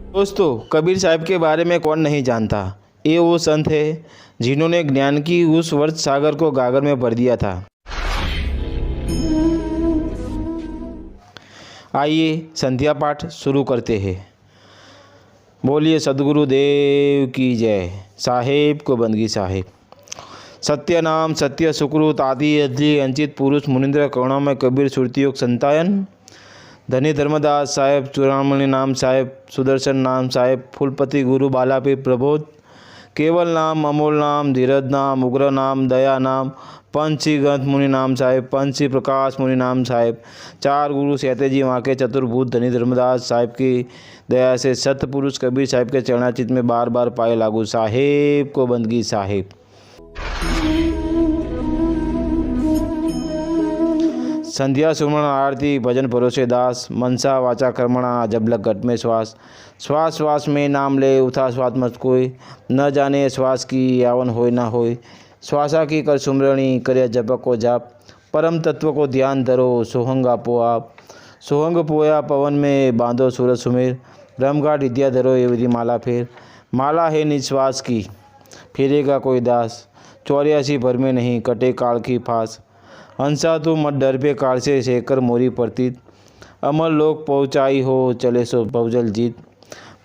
दोस्तों, कबीर साहब के बारे में कौन नहीं जानता। ये वो संत है जिन्होंने ज्ञान की उस वर्ष सागर को गागर में भर दिया था। आइए संध्या पाठ शुरू करते हैं। बोलिए सदगुरु देव की जय। साहेब को बंदगी साहेब। सत्य नाम सत्य सुकृत आदि अजली अंचित पुरुष मुनिंद्र करुणामय कबीर सुरतियोग संतायन धनी धर्मदास साहेब चूड़ामणि नाम साहेब सुदर्शन नाम साहेब फूलपति गुरु बालापी प्रबोध केवल नाम अमोल नाम धीरज नाम उग्र नाम दया नाम पंचसी ग्रंथ मुनि नाम साहेब पंचसी प्रकाश मुनि नाम साहेब चार गुरु सहते जी वहाँ के चतुर्भूत धनी धर्मदास साहिब की दया से सतपुरुष कबीर साहिब के चरणाचित में बार बार पाए लागू। साहेब को बंदगी साहेब। संध्या सुमन आरती भजन परोसे दास मनसा वाचा कर्मणा जब लग घट में श्वास श्वास श्वास में नाम ले उठा स्वाद मत कोई न जाने श्वास की यावन होय ना होय श्वासा की कर सुमरणी करे जपक को जाप परम तत्व को ध्यान धरो सोहंग आपो आप सोहंग पोया पवन में बांधो सूरज सुमेर ब्रह्मघाट विद्या धरो ये विधि माला फेर माला है निश्वास की फिरेगा कोई दास 84 भर में नहीं कटे काल की फांस हंसा तू मत डर पे काल से शेकर मोरी प्रतीत अमर लोग पहुँचाई हो चले सो बहुजल जीत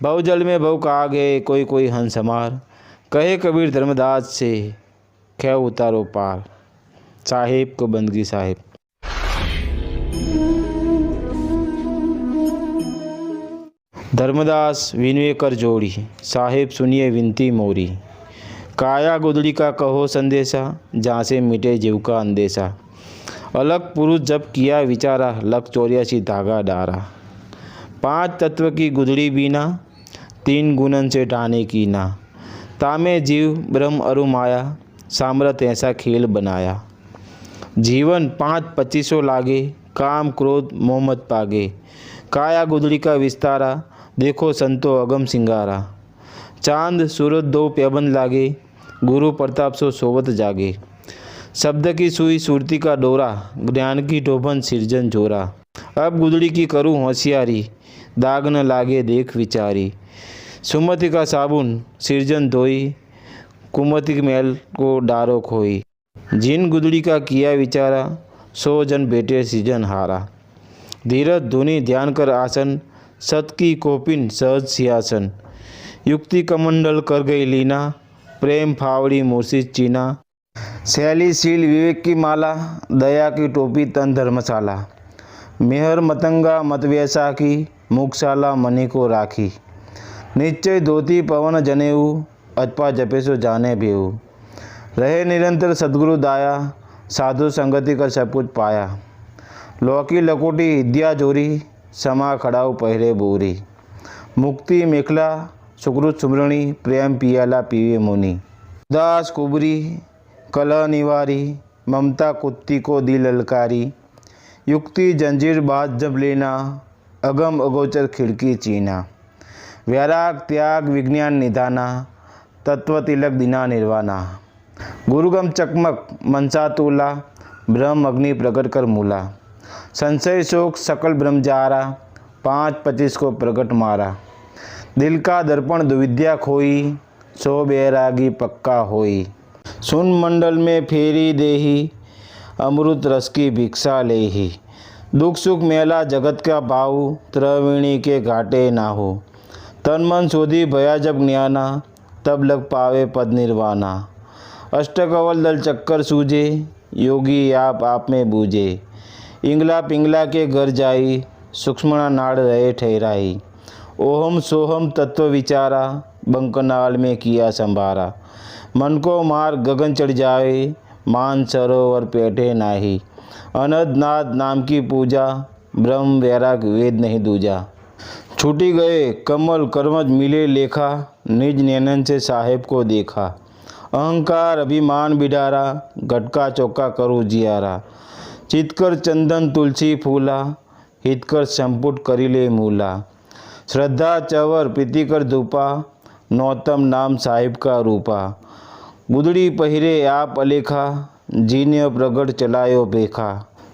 बहुजल में बहु कहा गए कोई कोई हंस हमार कहे कबीर धर्मदास से खे उतारो पार। साहेब को बंदगी साहेब। धर्मदास विनय कर जोड़ी साहेब सुनिए विनती मोरी काया गुदड़ी का कहो संदेशा जहाँ से मिटे जीव का अंदेशा अलग पुरुष जब किया विचारा लग 84 धागा डारा 5 तत्व की गुदड़ी बीना 3 गुणन से टाने की ना तामे जीव ब्रह्म अरु माया सामरत ऐसा खेल बनाया जीवन 5-25 लागे काम क्रोध मोहम्मद पागे काया गुदड़ी का विस्तारा देखो संतो अगम सिंगारा चांद सूरत 2 प्यबंद लागे गुरु प्रताप सो सोवत जागे शब्द की सुई सुरती का डोरा ज्ञान की टोभन सिरजन जोरा अब गुदड़ी की करूँ होशियारी दाग न लागे देख विचारी सुमति का साबुन सिरजन धोई कुमति मैल को डारो खोई जिन गुदड़ी का किया विचारा 100 जन बेटे सृजन हारा धीरज धुनी ध्यान कर आसन सत की कोपिन सहज सियासन युक्ति कमंडल कर गई लीना प्रेम फावड़ी मूर्छित चीना शैलीशील विवेक की माला दया की टोपी तन धर्मशाला मेहर मतंगा मतव्यसा की मुखशाला मणि को राखी निश्चय धोती पवन जनेऊ अजपा जपेसो जाने बेऊ रहे निरंतर सद्गुरु दाया साधु संगति कर सब कुछ पाया लौकी लकोटी विद्या जोरी समा खड़ाऊ पहरे बोरी मुक्ति मेखला सुकृत सुमरणी प्रेम पियाला पीवे मुनि दास कुबरी कलह निवारी ममता कुत्ती को दी ललकारी युक्ति जंजीर बात जब लेना अगम अगोचर खिड़की चीना वैराग त्याग विज्ञान निधाना तत्व तिलक दिना निर्वाणा गुरुगम चकमक मनसा तूला ब्रह्म अग्नि प्रकट कर मूला संशय शोक सकल ब्रह्मजारा 5-25 को प्रकट मारा दिल का दर्पण दुविद्या खोई 100 बैरागी पक्का होई सुन मंडल में फेरी देही अमृत रस की भिक्षा लेही दुख सुख मेला जगत का भाव त्रिवेणी के घाटे ना हो तन मन शोधी भया जब ज्ञाना तब लग पावे पद निर्वाणा अष्टकवल दल चक्कर सूझे योगी आप में बूझे इंगला पिंगला के घर जाई सूक्ष्मणा नाड़ रहे ठहराई ओहम सोहम तत्व विचारा बंकनाल में किया संभारा मन को मार गगन चढ़ जाए मान सरोवर पेटे नाही अनद नाद नाम की पूजा ब्रह्म वैराग वेद नहीं दूजा छूटी गए कमल कर्मज मिले लेखा निज नैनन से साहेब को देखा अहंकार अभिमान बिडारा घटका चौका करो जियारा चितकर चंदन तुलसी फूला हितकर संपुट करिले मूला श्रद्धा चवर प्रीतिकर धूपा नौतम नाम साहिब का रूपा गुदड़ी पहिरे आप अलेखा जीने प्रगट चलायो बेखा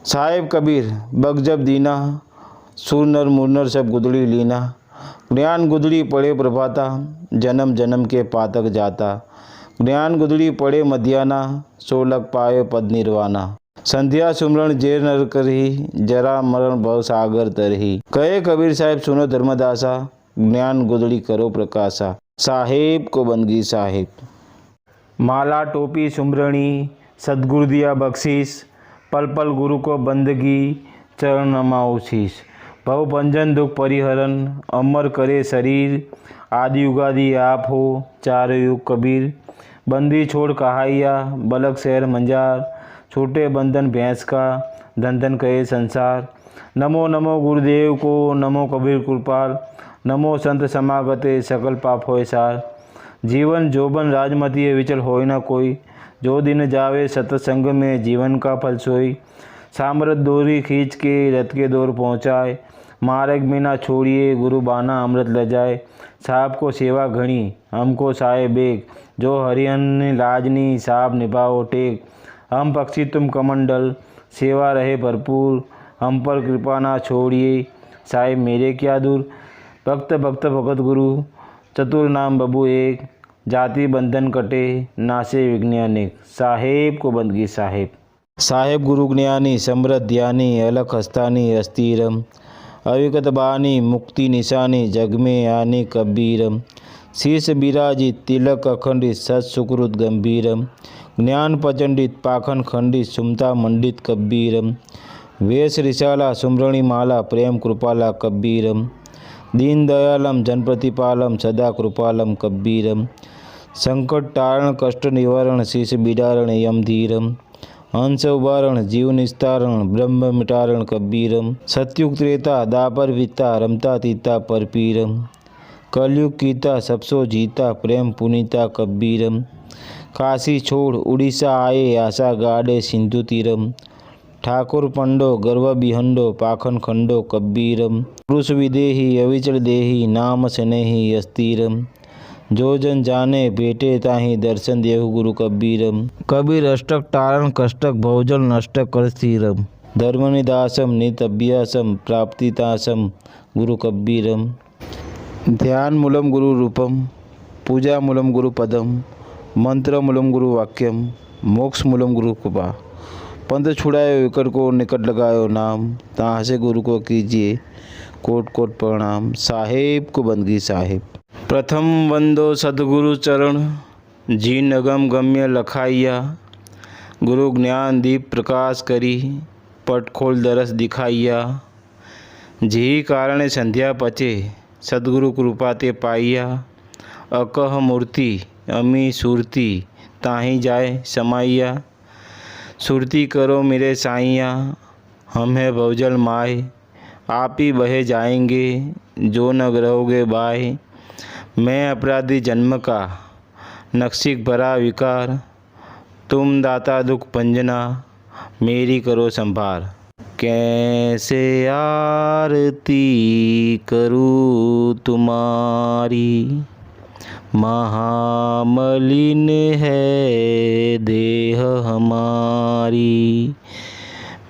साहिब कबीर बग जब दीना सुर नर मुरनर सब गुदड़ी लीना ज्ञान गुदड़ी पड़े प्रभाता, जन्म जन्म के पातक जाता। ज्ञान गुदड़ी पड़े मध्याना, सो लग पाए पद निर्वाणा। संध्या सुमरण जेर नर करही, जरा मरण भव सागर तरही। कहे कबीर साहिब सुनो धर्मदासा, ज्ञान गुदड़ी करो प्रकाशा। साहेब को बंदगी साहेब। माला टोपी सुमरणी, सदगुरु दिया बख्शीस। पल पल गुरु को बंदगी, चरण नमाओ शीश। भव भंजन दुख परिहरण, अमर करे शरीर। आदि उगादि आप हो, चार युग कबीर। बंदी छोड़ कहाइया, बलक शहर मंजार। छोटे बंधन भैंस का, धन धन कहे संसार। नमो नमो गुरुदेव को, नमो कबीर कृपाल। नमो संत समागते, सकल पाप होय सार। जीवन जोबन राजमती विचल होय न कोई। जो दिन जावे सत्संग में, जीवन का फल सोई। सामरथ डोरी खींच के, रथ के दौर पहुँचाए। मार्ग में ना छोड़िए, गुरु बाना अमृत ले जाए। साहब को सेवा घनी, हमको साहेब एक। जो हरिहन लाजनी, साहब निभाओ टेक। हम पक्षी तुम कमंडल, सेवा रहे भरपूर। हम पर कृपा ना छोड़िए, साहेब मेरे क्या दूर। भक्त भक्त भगत गुरु, चतुर नाम बबू एक। जाति बंधन कटे, नासे विघ्न अनेक। साहेब को बंदगी साहेब। साहेब गुरु ज्ञानी, समृद्ध ध्यानी। अलख हस्तानी अस्थिरम, अविगत बानी। मुक्ति निशानी, जग में आनी कबीरम। शीर्ष विराजित, तिलक अखंडित। सत सुकृत गंभीरम। ज्ञान प्रचंडित, पाखन खंडित। सुमता मंडित कबीरम। वेश रिशाला, सुमरणी माला। प्रेम कृपाला कबीरम। दीन दयालम, जन प्रतिपालम। सदा कृपालम कबीरम। संकट टारण, कष्ट निवारण। शीश बिडारण, यम धीरम। हंस उबारण, जीव निस्तारण। ब्रह्म मिटारण कबीरम। सत्युग त्रेता, दापर विता। रमता तीता परपीरम। कलयुग कीता, सबसो जीता। प्रेम पुनीता कबीरम। काशी छोड़ उड़ीसा आए, आशा गाड़े सिंधु तीरम। ठाकुर पंडो, गर्व बिहंडो। पाखन खंडो कबीरम। पुरुष विदेही, अविचल देही। नाम स्नेही अस्थिरम। जो जन जाने, भेटे ताहि दर्शन देहु गुरु कबीरम। कबीर अष्टक टारण, कष्टक भवजल नष्टक कर स्थिरम। धर्मनिदासम, नित अभ्यासम। प्राप्तितासम गुरु कबीरम। ध्यान मूलम गुरु रूपम, पूजा मूलम गुरु पदम। मंत्र मूलम गुरु वाक्यम, मोक्ष मूलम गुरु कृपा। पंथ छुड़ायो विकट को, निकट लगायो नाम। ताहाँ से गुरु को कीजिए कोट कोट प्रणाम। साहेब को बंदगी साहेब। प्रथम वंदो सदगुरु चरण, जीन अगम गम्य लखाइया। गुरु ज्ञान दीप प्रकाश करी, पट खोल दरस दिखाइया। जी कारण संध्या पचे, सदगुरु कृपा ते पाइया। अकह मूर्ति अमी सुरती, ताही जाए समाइया। सुरती करो मेरे साइया, हम है भवजल माए। आप ही बहे जाएंगे, जो न रहोगे बाए। मैं अपराधी जन्म का, नक्शिक भरा विकार। तुम दाता दुख पंजना, मेरी करो संभार। कैसे आरती करूँ तुम्हारी, महामलिन है देह हमारी।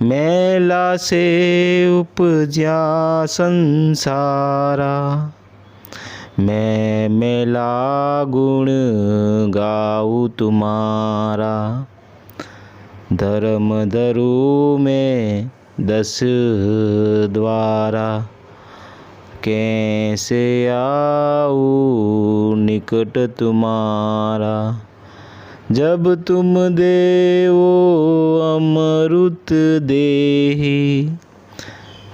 मैला से उपजा संसारा, मैं मैला गुण गाऊँ तुम्हारा। धर्म धरू में 10 द्वारा, कैसे आऊँ निकट तुम्हारा। जब तुम देवो अमृत देहि,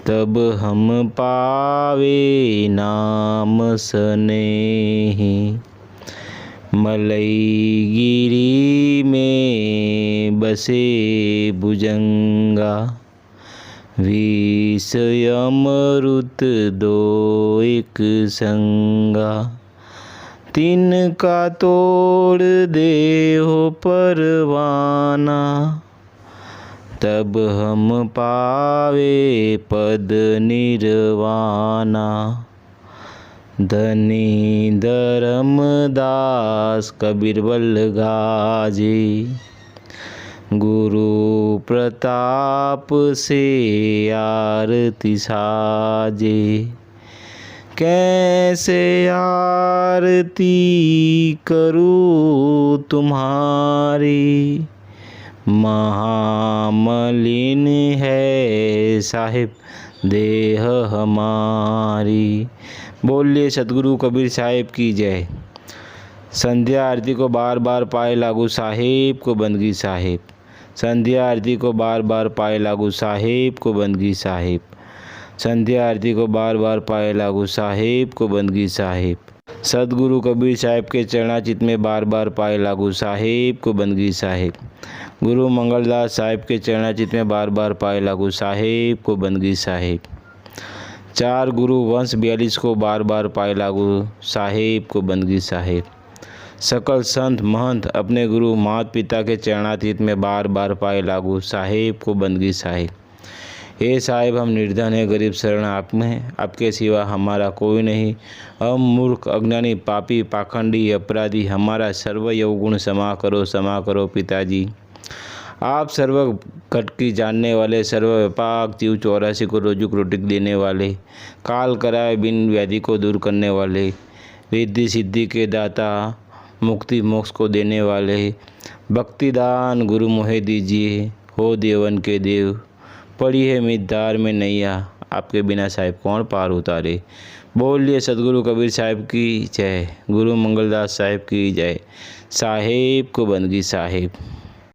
तब हम पावे नाम स्नेहि। मलई गिरी में बसे भुजंगा, विष अमृत दो एक संगा। तिनका तोड़ दे हो परवाना, तब हम पावे पद निर्वाणा। धनी धर्मदास कबीर बल गाजे, गुरु प्रताप से आरती साजे। कैसे आरती करूँ तुम्हारी, महामलिन है साहिब देह हमारी। बोलिए सतगुरु कबीर साहिब की जय। संध्या आरती को बार बार पाए लागू साहिब को बंदगी साहिब। संध्या आरती को बार बार पाए लागू साहिब को बंदगी साहिब। संध्या आरती को बार बार पाए लागू साहिब को बंदगी साहिब। सतगुरु कबीर साहिब के चरणाचित में बार बार पाए लागू साहिब को बंदगी साहिब। गुरु मंगलदास साहिब के चरणाचित में बार बार पाए लागू साहिब को बंदगी साहिब। चार गुरु वंश 42 को बार बार पाए लागू साहिब को बंदगी साहिब। सकल संत महंत अपने गुरु माता पिता के चरणातीत में बार बार पाए लागू साहिब को बंदगी साहिब। हे साहिब, हम निर्धन है, गरीब शरण आप में, आपके सिवा हमारा कोई नहीं। हम मूर्ख, अज्ञानी, पापी, पाखंडी, अपराधी, हमारा सर्व यवगुण क्षमा करो पिताजी। आप सर्व घट की जानने वाले, सर्व व्यापक जीव 84 को रोजुक रोटी देने वाले, काल कराए बिन व्याधि को दूर करने वाले, रिद्धि सिद्धि के दाता, मुक्ति मोक्ष को देने वाले, भक्तिदान गुरु मोहे दीजिए, हो देवन के देव। पड़ी है मिद्दार में नैया, आपके बिना साहिब कौन पार उतारे। बोलिए सतगुरु कबीर साहिब की जय। गुरु मंगलदास साहिब की जय। साहिब को बंदगी साहिब।